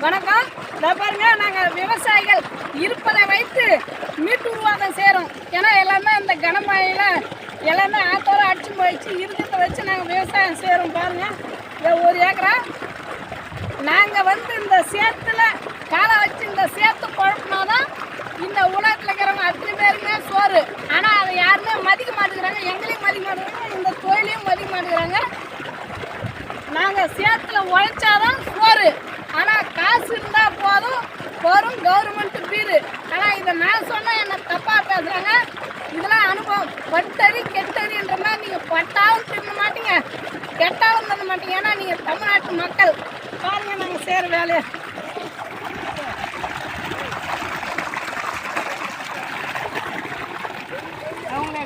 வணக்கம். இதை பாருங்க, நாங்கள் விவசாயிகள் இருப்பதை வைத்து மீட்டு உருவாக்கம் செய்கிறோம். ஏன்னா எல்லாமே இந்த கனமழையில் எல்லாமே ஆத்தோட அடிச்சு போயிடுச்சு. இருக்கிறத வச்சு நாங்கள் விவசாயம் செய்கிறோம். பாருங்கள், இதை 1 ஏக்கரா நாங்கள் இந்த சேத்துல காலை வச்சு இந்த சேத்து குழப்பினாதான் இந்த உலகத்தில் இருக்கிறவங்க அத்தனை பேருமே சோறு. ஆனால் அதை யாருமே மதிக்க மாட்டேங்கிறாங்க. எங்களையும் மதிக்க மாட்டேங்கிறாங்க, இந்த தொழிலையும் மதிக்க மாட்டேங்கிறாங்க. நாங்கள் சேத்துல உழைச்சாதான் சோறு. ஆனால் காசு இருந்தால் போதும், வரும் கவர்மெண்ட்டு பீரு. ஆனால் இதை நான் சொன்னால் என்னை தப்பாக பேசுகிறாங்க. இதெல்லாம் அனுபவம். பட்டறி கெட்டறின்ற மாதிரி நீங்கள் பட்டாவும் தின்ன மாட்டீங்க, கெட்டாவும் தின்ன மாட்டீங்க. ஏன்னா நீங்கள் தமிழ்நாட்டு மக்கள். பாருங்கள் நாங்கள் செய்கிற வேலையை. அவங்களே